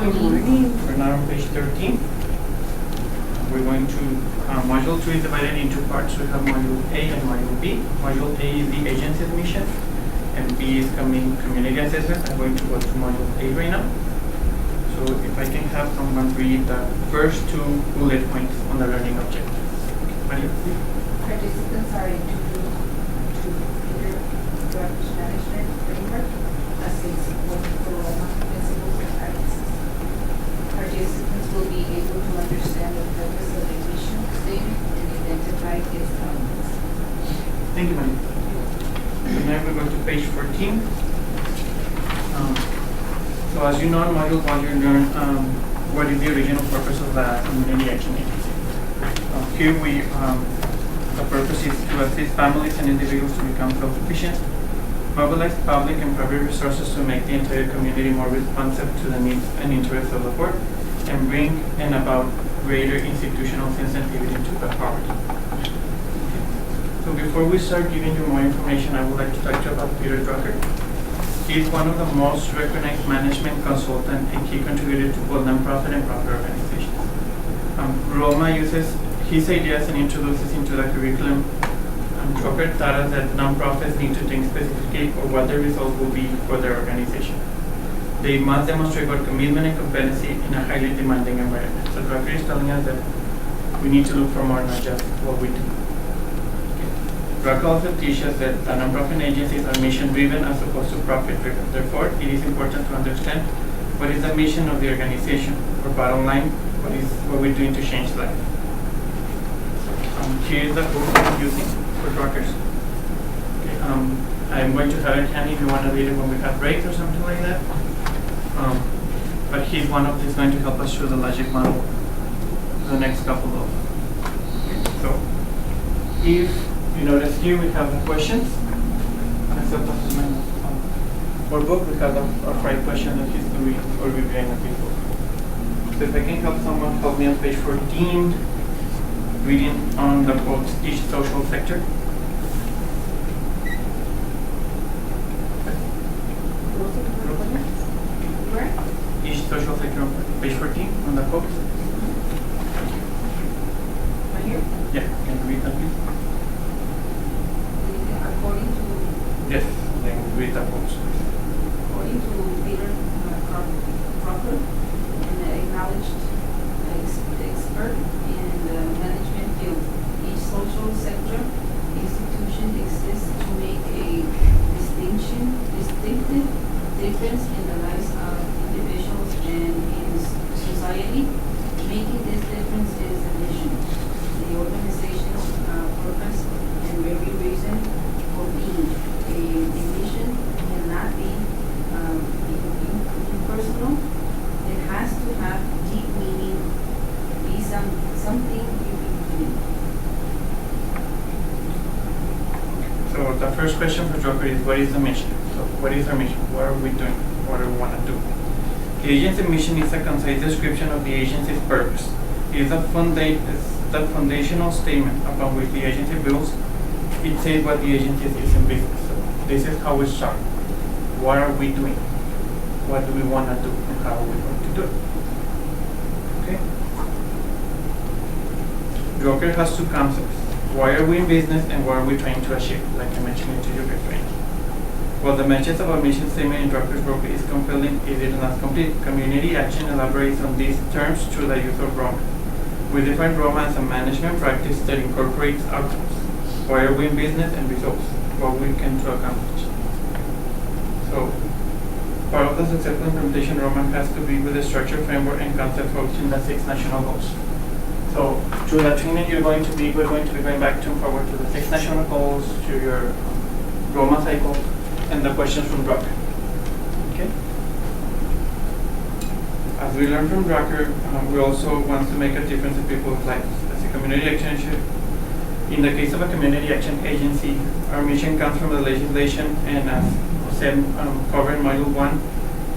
Good morning. We're now on page 13. We're going to, module 2 is divided into parts. We have module A and module B. Module A is the agency's mission, and B is community assessment. I'm going to go to module A right now. So if I can have someone read the first two bullet points on the learning objectives. Maria, please. Participants are introduced to Peter Drucker's management framework as it supports the Roma principles and practices. Participants will be able to understand the purpose of the mission statement and identify its elements. Thank you, Maria. So now we're going to page 14. So as you know, in module 1 you learn what is the original purpose of the community action agency. Here we, the purpose is to assist families and individuals to become self-sufficient, mobilize public and private resources to make the entire community more responsive to the needs and interests of the poor, and bring about greater institutional sensitivity to the poverty. So before we start giving you more information, I would like to talk to you about Peter Drucker. He is one of the most recognized management consultants and key contributor to both nonprofit and profit organizations. Roma uses his ideas and introduces into the curriculum. Drucker taught us that nonprofits need to think specifically of what the results will be for their organization. They must demonstrate both commitment and competency in a highly demanding environment. So Drucker is telling us that we need to look for more, not just what we do. Drucker also teaches that the nonprofit agencies are mission-driven as opposed to profit-driven. Therefore, it is important to understand what is the mission of the organization, or bottom line, what we're doing to change life. Here is the book I'm using for Druckers. Okay, I'm going to have it handy if you want to read it when we have breaks or something like that. But he's going to help us through the logic model the next couple of. Okay, so, if you notice here we have the questions. For book we have our 5 questions that he's doing or reviewing the people. So if I can help someone help me on page 14, reading on the quote, each social sector. Where? Each social sector on page 14 on the quote. Right here? Yeah, can you read that please? According to Yes, then read the quotes. According to Peter Drucker, an acknowledged expert in the management field, each social sector institution exists to make a distinctive difference in the lives of individuals and in society. Making this difference is the mission, the organization's purpose, and very reason for being. A mission cannot be impersonal. It has to have deep meaning, be something you can do. So the first question for Drucker is, what is the mission? So what is our mission? What are we doing? What do we want to do? The agency mission is a concise description of the agency's purpose. It is the foundational statement upon which the agency builds. It says what the agency is in business. So this is how we start. What are we doing? What do we want to do and how are we going to do it? Okay? Drucker has 2 concepts. Why are we in business and what are we trying to achieve? Like I mentioned to you before. Well, the message of our mission statement in Drucker's book is compelling, it is not complete. Community action elaborates on these terms through the use of Roma. We define Roma as a management practice that incorporates outcomes. Why are we in business and results? What we can to accomplish. So, part of the successful implementation Roma has to be with the structure, framework, and concept focused in the 6 national goals. So, through that training, we're going to be going back to forward to the 6 national goals, to your Roma cycle, and the questions from Drucker. Okay. As we learn from Drucker, we also want to make a difference in people's lives. As a community action, in the case of a community action agency, our mission comes from the legislation, and as said, covered in module 1,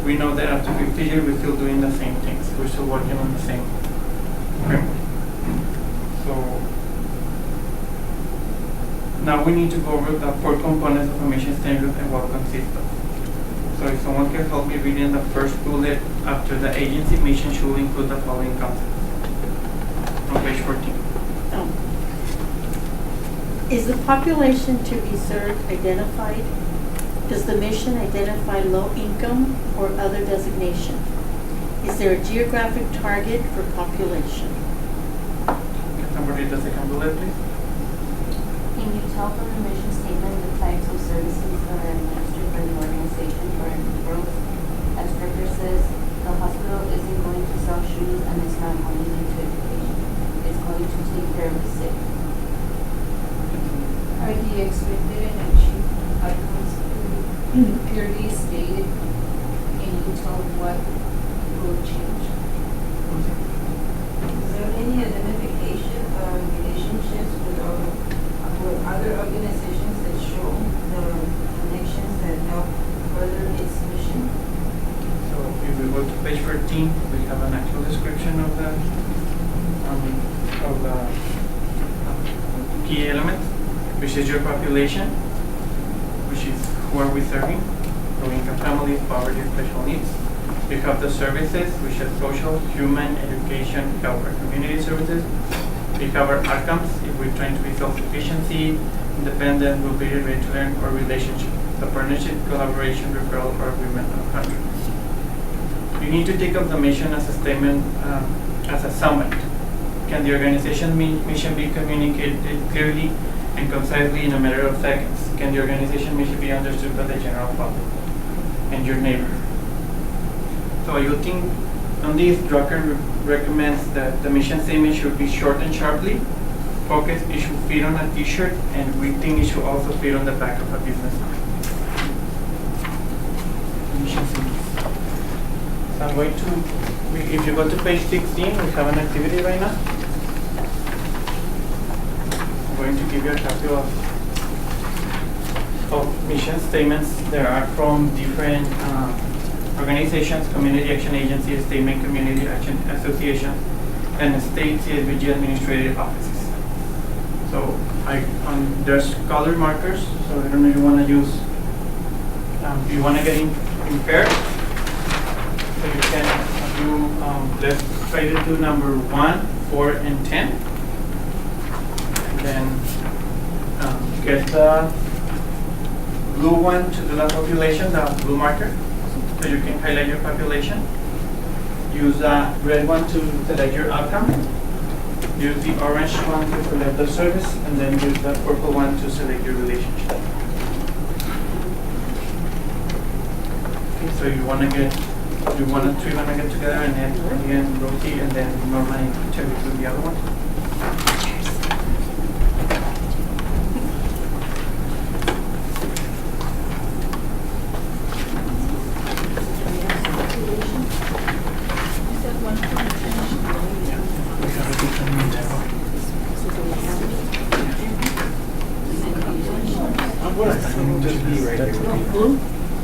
we know that after 50 years we're still doing the same things. We're still working on the same framework. So now we need to go over the 4 components of a mission statement and what consists of. So if someone can help me reading the first bullet after the agency mission should include the following concepts. On page 14. Oh. Is the population to be served identified? Does the mission identify low income or other designation? Is there a geographic target for population? Can somebody read the second bullet, please? Can you tell from the mission statement the types of services that are administered by the organization for growth? As Parker says, the hospital isn't going to sell shoes and it's not going into education. It's going to take care of the sick. Are the expected and achieved outcomes clearly stated? Can you tell what will change? Is there any identification or relationships with other organizations that show the connections that help further its mission? So if we go to page 14, we have an actual description of the key elements, which is your population, which is who are we serving, low-income families, poverty, special needs. You have the services, which are social, human, education, health, or community services. We cover outcomes, if we're trying to be self-sufficiency, independent, mobility, ready to learn, or relationship. The partnership, collaboration, referral, or agreement of contracts. You need to take up the mission as a statement, as a summit. Can the organization mission be communicated clearly and concisely in a matter of seconds? Can the organization mission be understood by the general public and your neighbor? So I think on this, Drucker recommends that the mission statement should be short and sharply focused. It should fit on a t-shirt, and we think it should also fit on the back of a business card. Mission statement. So I'm going to, if you go to page 16, we have an activity right now. I'm going to give you a copy of mission statements. There are from different organizations, community action agencies, statement community action associations, and state CSBG administrative offices. So there's color markers, so I don't know if you want to use, if you want to get in pairs, so you can do, let's try to do number 1, 4, and 10. And then get the blue one to do the population, the blue marker. So you can highlight your population. Use the red one to select your outcome. Use the orange one to select the service, and then use the purple one to select your relationship. Okay, so you want to get together, and then again rotate, and then normally check with the other one.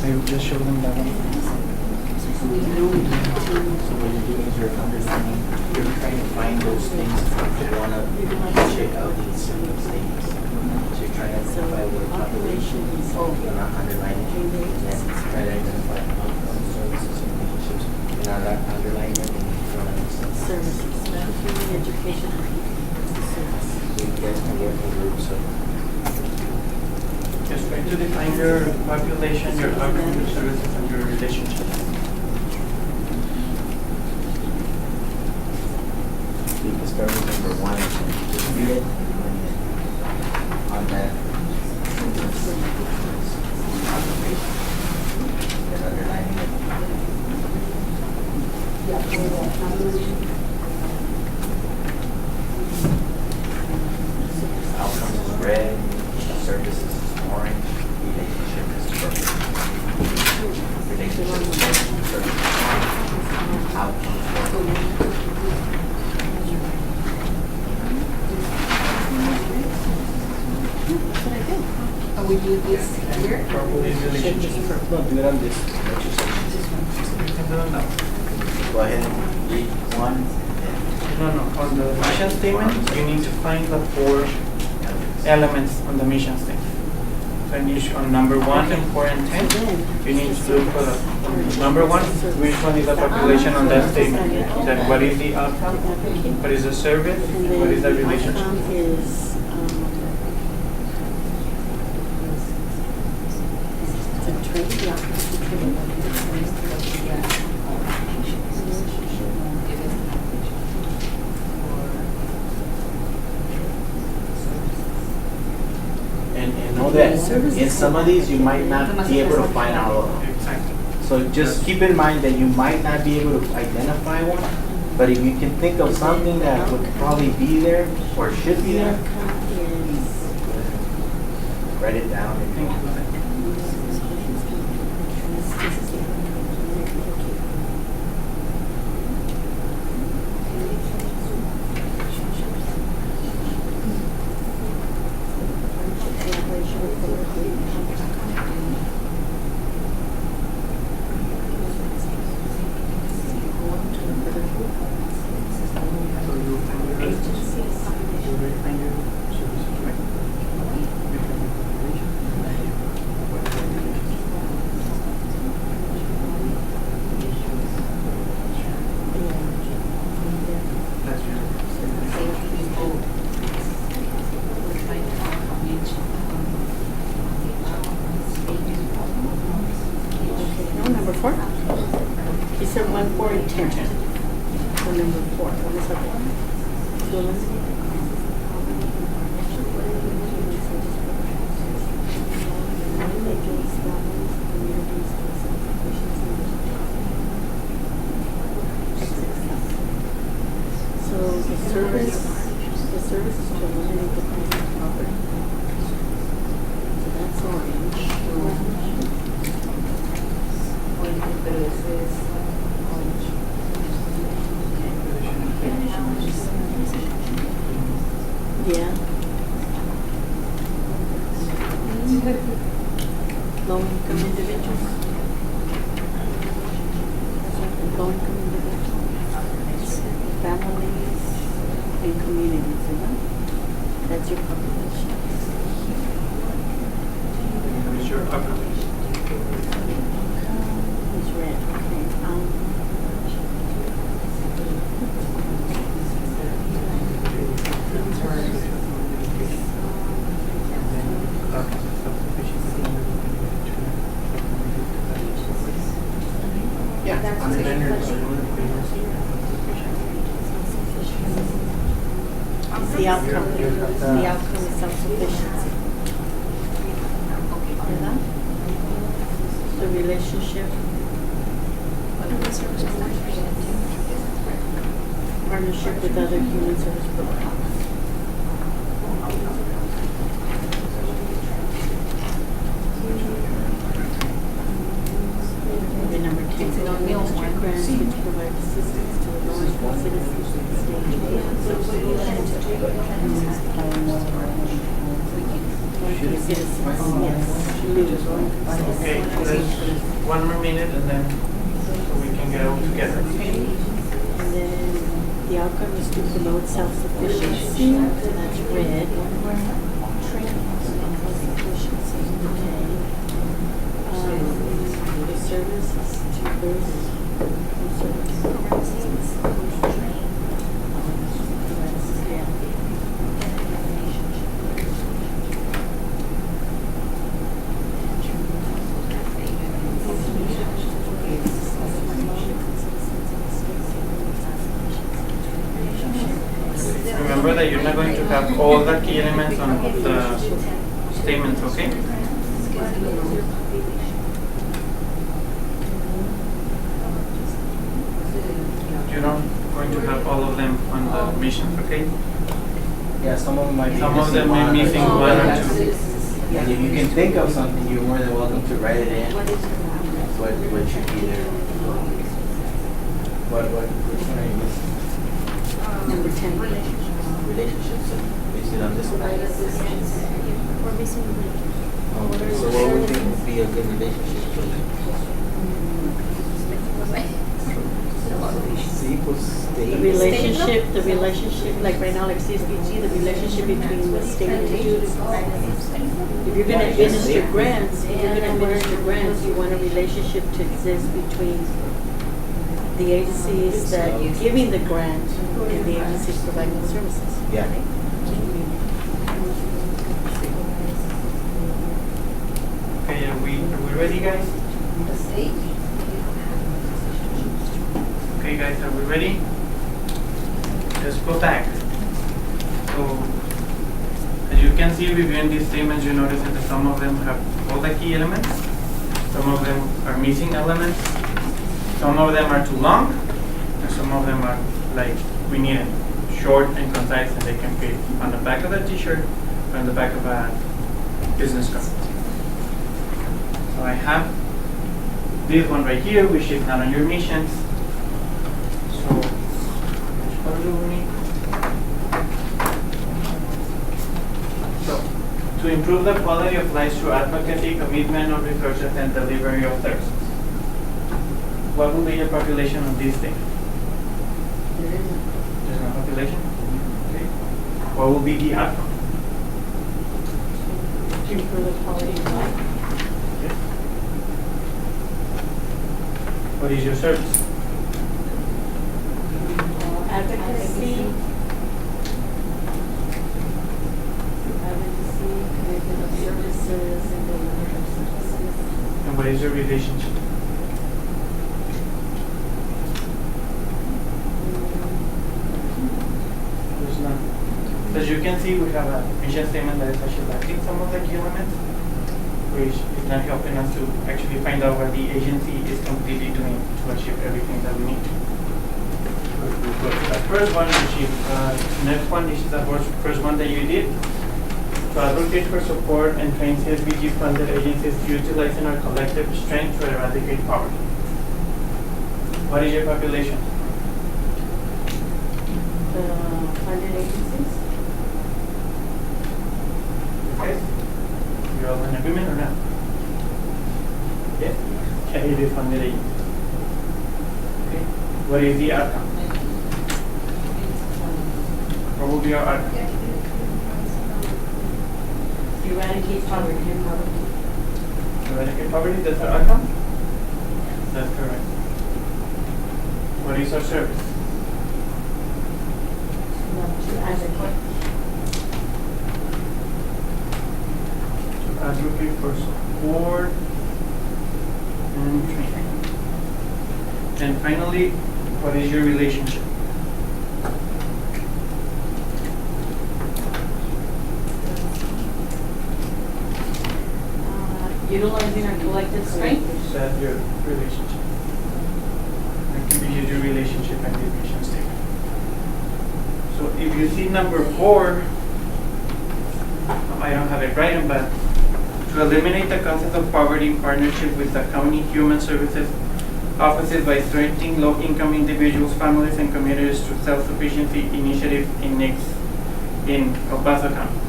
They will just show them that one. So what you're doing is you're understanding, you're trying to find those things that you want to check out these things. So you're trying to identify what population is, you're not underlining it, and then try to identify outcomes, services, and relationships. You're not underlining it, and you want to understand. Services, human education, service. So you guys can work in groups of. Just try to define your population, your outcome, your services, and your relationships. You can start with number 1 and just read it on that. Then underlining it. Outcomes is red, services is orange, relationship is purple. Relationship is purple, service is orange, outcomes is purple. We do this here. Purple is relationship. No, do it on this. You can do it now. Go ahead and read 1 No. On the mission statement, you need to find the 4 elements on the mission statement. finish on number 1 and 4 and 10. You need to look for the number 1, which one is the population on that statement? Then what is the outcome? What is the service? And What is the then relationship? outcome is, the trade, the outcome is the trade. And know that in some of these, you might not be able to find all of them. Exactly. So just keep in mind that you might not be able to identify one, but if you can think of something that would probably be there or should be The there, outcome is, write it down. Thank you. So you find your you will find your services, right? You can make a relation. What are the relations? That's your no, number 4? You said 1, 4, and 10. So number 4, what is that one? To eliminate So the service is to eliminate the present property. So that's orange. Yeah. Low income individuals. Low income individuals. Families and communities, that's your population. What is your outcome? It's red, okay. Yeah. The outcome, the outcome is self-sufficiency. ¿Verdad? The relationship. Partnership with other human service providers. The number 10, administer grants which provide assistance to the low-income citizens of the state. Low-income citizens, yes. Okay, let's 1 more minute and then so we can get all together. And then the outcome is to promote self-sufficiency, so that's red. Self-sufficiency, okay. The service is to boost Remember that you're not going to have all the key elements on the statements, okay? You're not going to have all of them on the missions, okay? Yeah, some of them might be Some of them may be missing or one or two. two. And if you can think of something, you're more than welcome to write it in. What should be there? Which one are you missing? number 10. Relationships, so base it on this one. We're missing the Okay, so what would think be a good relationship for them? Sí, pues The state. relationship, like right now, like CSBG, the relationship between the state and the youth. If you're gonna administer grants, you want a relationship to exist between the agencies that you're giving the grant and the agencies providing the services. Yeah. Okay, are we ready, guys? The state? Okay, guys, are we ready? Let's go back. So, as you can see, reviewing these statements, you notice that some of them have all the key elements. Some of them are missing elements. Some of them are too long, and some of them are like we need them short and concise, and they can fit on the back of a T-shirt or on the back of a business card. So I have this one right here, which is not on your missions. So, what do we need? So, to improve the quality of life through advocacy, commitment of resources, and delivery of services. What will be your population on this thing? There's no population? Okay. What will be the outcome? To improve the quality of life. Okay. What is your service? Advocacy, commitment of services, and delivery of services. And what is your relationship? There's none. As you can see, we have a mission statement that is actually lacking some of the key elements, which is not helping us to actually find out what the agency is completely doing to achieve everything that we need. We'll go to the first one, which is next one. This is the first one that you did. To advocate for support and train CSBG funded agencies utilizing our collective strength to eradicate poverty. What is your population? The funded agencies. Okay. You're all in agreement or not? Yes? Okay, it is funded agencies. Okay. What is the outcome? What will be our outcome? Eradicate poverty. Eradicate poverty, that's our outcome? That's correct. What is our service? To advocate. To advocate for support and training. And finally, what is your relationship? Utilizing our collective strength. That's your relationship. That can be your relationship and the mission statement. So if you see number 4, I don't have it written, but to eliminate the concept of poverty in partnership with the county human services offices by strengthening low-income individuals, families, and communities through self-sufficiency initiatives in El Paso County.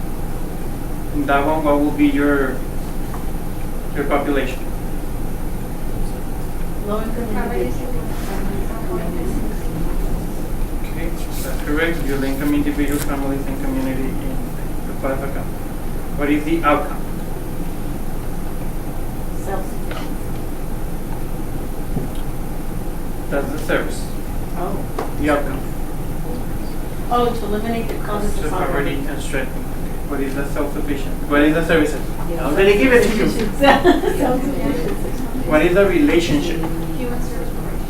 And that one, what will be your population? Low income individuals. Okay, that's correct. Your income individuals, families, and community in El Paso County. What is the outcome? Self-sufficiency. That's the service. Oh. The outcome. Oh, to eliminate the causes So of poverty poverty. and strengthening. Okay. What is the self-sufficient? What is the services? I'm gonna give it to you. Self-sufficiency. What is the relationship? Human service provision.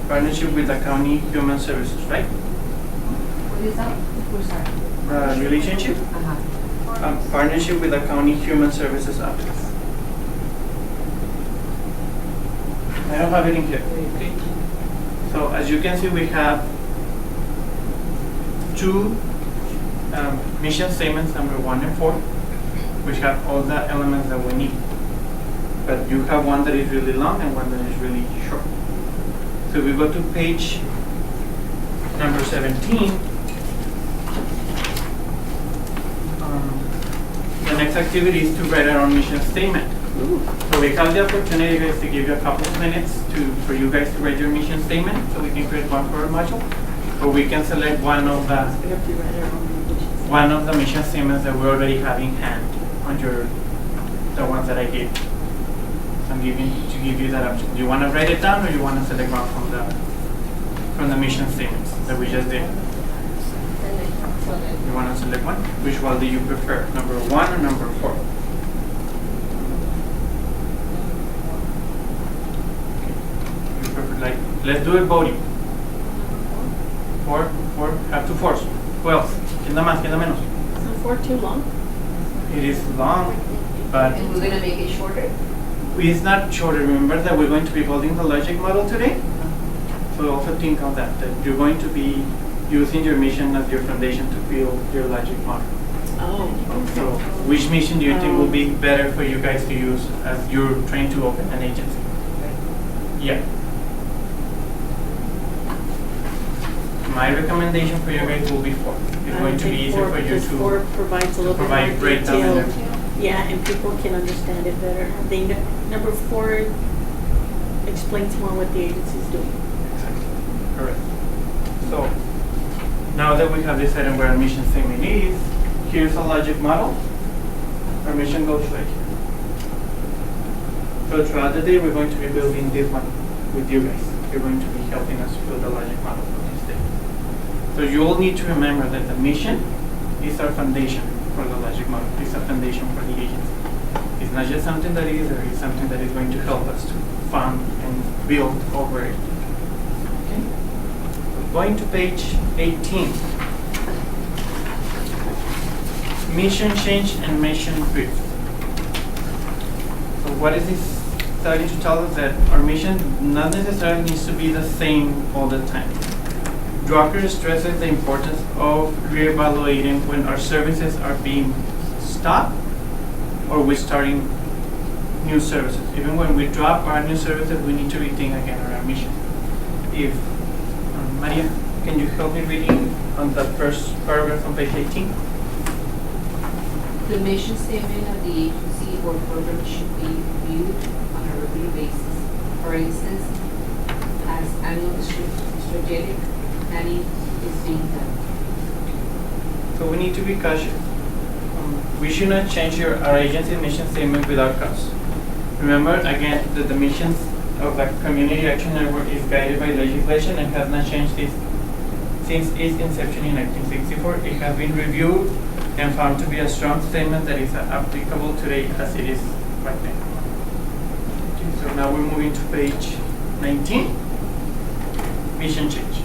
Partnership with the county human services, right? What is that? We're sorry. Relationship? Partnership with the county human services office. I don't have it in here. Okay. So as you can see, we have 2 mission statements, number 1 and 4, which have all the elements that we need. But you have one that is really long and one that is really short. So we go to page number 17. The next activity is to write our own mission statement. So we have the opportunity, guys, to give you a couple of minutes for you guys to write your mission statement, so we can create one for our module. Or we can select one of the mission statements that we already have in hand on the ones that I gave. So I'm giving to give you that option. Do you want to write it down, or you want to select one from the mission statements that we just did? You want to select one? Which one do you prefer? Number 1 or number 4? You prefer, like, let's do it voting. 4, have 2 4s. Who else? ¿Quién da más? ¿Quién da menos? Isn't 4 too long? It is long, but And we're gonna make it shorter? it's not shorter. Remember that we're going to be building the logic model today? So also think of that you're going to be using your mission as your foundation to build your logic model. Oh, So which mission do you think will be better for you guys to use as you're trying to open an agency? Yeah. My recommendation for you guys will be 4. It's going to be easier for you because 4 to provides a little bit provide more breakdown and detail. everything. Yeah, and people can understand it better. Number 4 explains more what the agency is doing. Exactly. Correct. So now that we have decided where our mission statement is, here's a logic model. Our mission goes right here. So throughout the day, we're going to be building this one with you guys. You're going to be helping us build the logic model for this day. So you all need to remember that the mission is our foundation for the logic model. It's a foundation for the agency. It's not just something that is there, it's something that is going to help us to fund and build over it. Okay? Going to page 18. Mission change and mission drift. So what is this starting to tell us? That our mission not necessarily needs to be the same all the time. Drucker stresses the importance of reevaluating when our services are being stopped or we're starting new services. Even when we drop our new services, we need to rethink again our mission. If Maria, can you help me reading on the first paragraph on page 18? The mission statement of the agency or program should be reviewed on a regular basis. For instance, as annual strategic planning is being done. So we need to be cautious. We should not change our agency mission statement without cause. Remember again that the missions of the Community Action Network is guided by legislation and has not changed since its inception in 1964. It has been reviewed and found to be a strong statement that is applicable today as it is right now. Okay, so now we're moving to page 19. Mission change.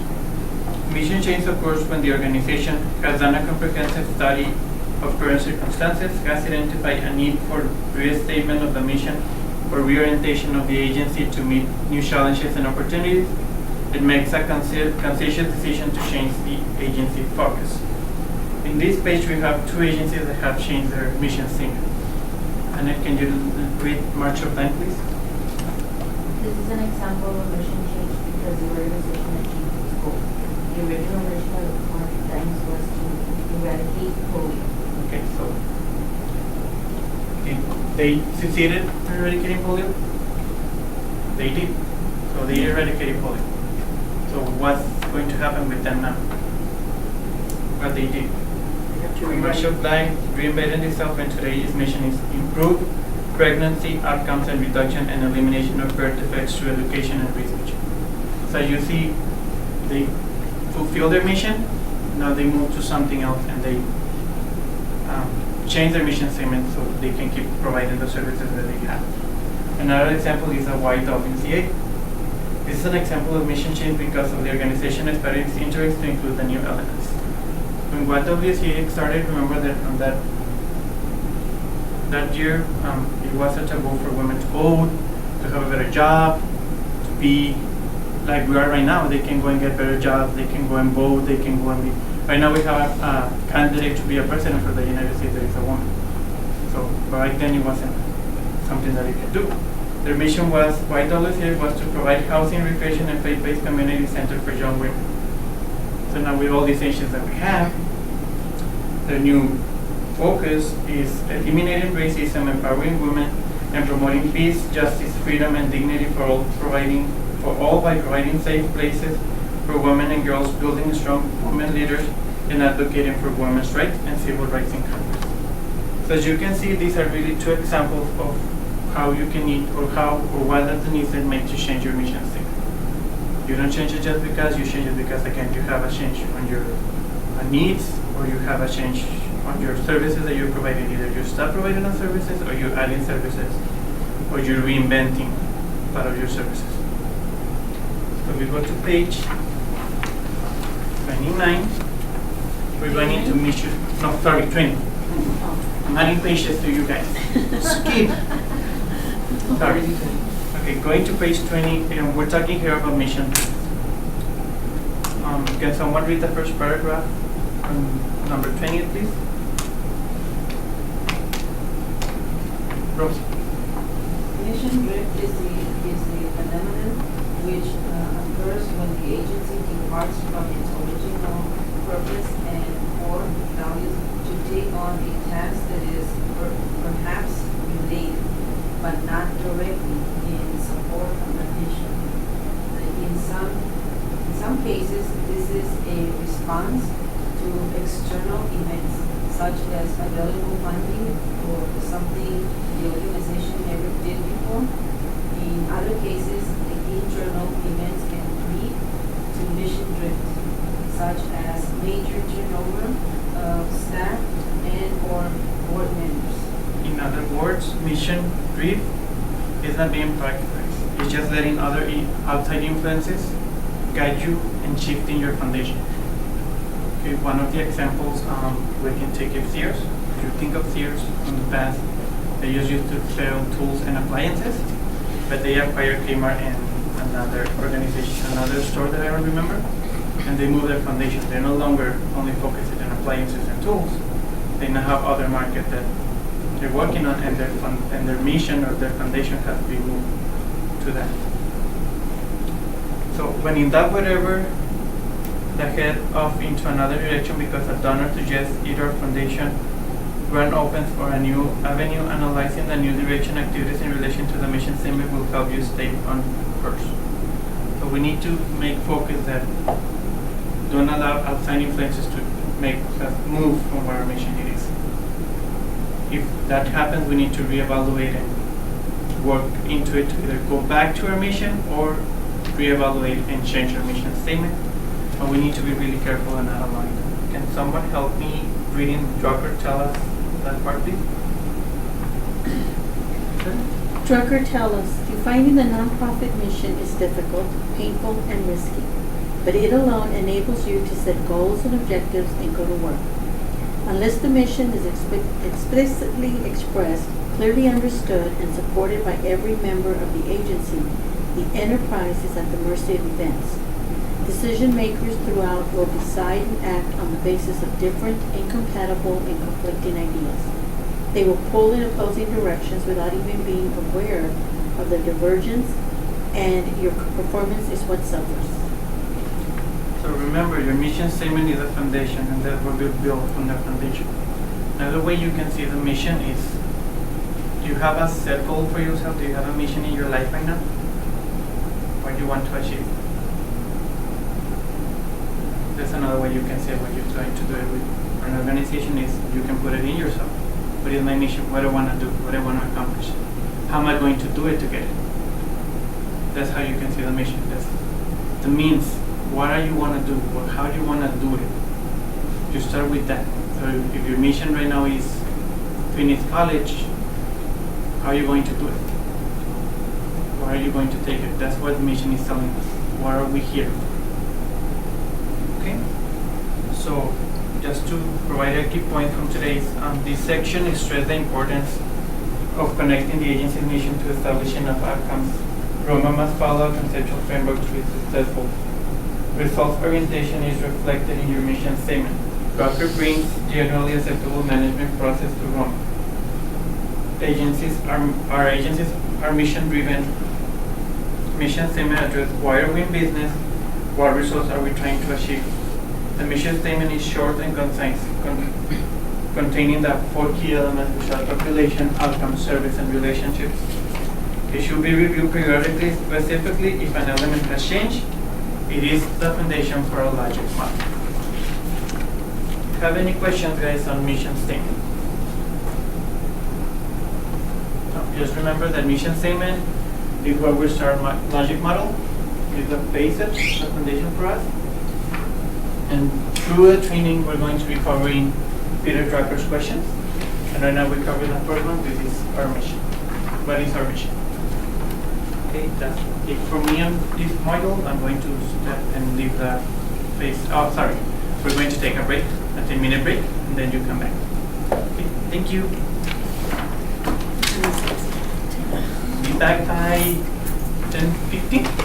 Mission change occurs when the organization has done a comprehensive study of current circumstances, has identified a need for restatement of the mission or reorientation of the agency to meet new challenges and opportunities. It makes a conscious decision to change the agency focus. In this page, we have 2 agencies that have changed their mission statement. Annette, can you read March of Time, please? This is an example of mission change because the organization achieved its goal. The original mission of March of Dimes was to eradicate polio. Okay, so they succeeded in eradicating polio? They did. So they eradicated polio. So what's going to happen with them now? What they did? Commercial Life reinvented itself, and today's mission is improve pregnancy outcomes and reduction and elimination of birth defects through education and research. So you see, they fulfill their mission. Now they move to something else, and they change their mission statement so they can keep providing the services that they have. Another example is the White WCA. This is an example of mission change because of the organization expanded its interest to include the new elements. When YWCA started, remember that on that year, it was such a goal for women to vote, to have a better job, to be like we are right now. They can go and get better jobs, they can go and vote, they can go and be. Right now we have a candidate to be a president for the United States that is a woman. So back then it wasn't something that they could do. Their mission was, YWCA was to provide housing, recreation, and faith-based community center for young women. So now with all these issues that we have, the new focus is eliminating racism, empowering women, and promoting peace, justice, freedom, and dignity for all by providing safe places for women and girls, building strong women leaders, and advocating for women's rights and civil rights in countries. So as you can see, these are really two examples of how you can need or what are the needs that make you change your mission statement. You don't change it just because, you change it because, again, you have a change on your needs, or you have a change on your services that you're providing. Either you stop providing on services, or you're adding services, or you're reinventing part of your services. So we go to page 29. We're going into mission, 20. I'm adding pages to you guys. Skip. Sorry. Okay, going to page 20, and we're talking here about mission. Can someone read the first paragraph on number 20, please? Rose. Mission drift is the phenomenon which occurs when the agency departs from its original purpose and core values to take on a task that is perhaps related, but not directly in support of the mission. In some cases, this is a response to external events, such as available funding for something the organization never did before. In other cases, the internal events can lead to mission drift, such as major turnover of staff and or board members. In other words, mission drift is not being practiced. It's just letting other outside influences guide you and shifting your foundation. Okay, one of the examples we can take is Sears. If you think of Sears in the past, they used to sell tools and appliances, but they acquired Kmart and another organization, another store that I don't remember, and they moved their foundation. They're no longer only focused on appliances and tools. They now have other market that they're working on, and their mission or their foundation has to be moved to that. So when in that whatever, they head off into another direction because a donor suggests either foundation run opens for a new avenue. Analyzing the new direction activities in relation to the mission statement will help you stay on course. So we need to make focus that don't allow outside influences to make us move from where our mission is. If that happens, we need to reevaluate and work into it to either go back to our mission or reevaluate and change our mission statement. But we need to be really careful and not aligned. Can someone help me reading Drucker tell us that part, please? Drucker tells us, defining the nonprofit mission is difficult, painful, and risky, but it alone enables you to set goals and objectives and go to work. Unless the mission is explicitly expressed, clearly understood, and supported by every member of the agency, the enterprise is at the mercy of events. Decision makers throughout will decide and act on the basis of different, incompatible, and conflicting ideas. They will pull in opposing directions without even being aware of the divergence, and your performance is what suffers. So remember, your mission statement is a foundation, and that will be built on the foundation. Another way you can see the mission is, do you have a set goal for yourself? Do you have a mission in your life right now? What do you want to achieve? That's another way you can say what you're trying to do it with an organization is you can put it in yourself. What is my mission? What do I want to do? What do I want to accomplish? How am I going to do it to get it? That's how you can see the mission. That's the means. What do you want to do? Or how do you want to do it? You start with that. So if your mission right now is finish college, how are you going to do it? Where are you going to take it? That's what the mission is telling us. Why are we here? Okay, so just to provide a key point from today's, this section is stress the importance of connecting the agency's mission to establishing of outcomes. Roma must follow a conceptual framework to be successful. Results orientation is reflected in your mission statement. Drucker brings generally acceptable management process to Roma. Our agencies are mission-driven. Mission statement addresses why are we in business, what results are we trying to achieve. The mission statement is short and concise. containing the 4 key elements which are population, outcome, service, and relationships. It should be reviewed periodically, specifically if an element has changed. It is the foundation for a logic model. Have any questions, guys, on mission statement? No, just remember that mission statement is where we start logic model. Is the basis, the foundation for us. And through the training, we're going to be covering Peter Drucker's questions. And right now we're covering the first one, which is our mission. What is our mission? Okay, that's it for me on this module. I'm going to step and leave the phase. Oh, sorry. We're going to take a break, a 10-minute break, and then you come back. Okay, thank you. Be back by 10:50.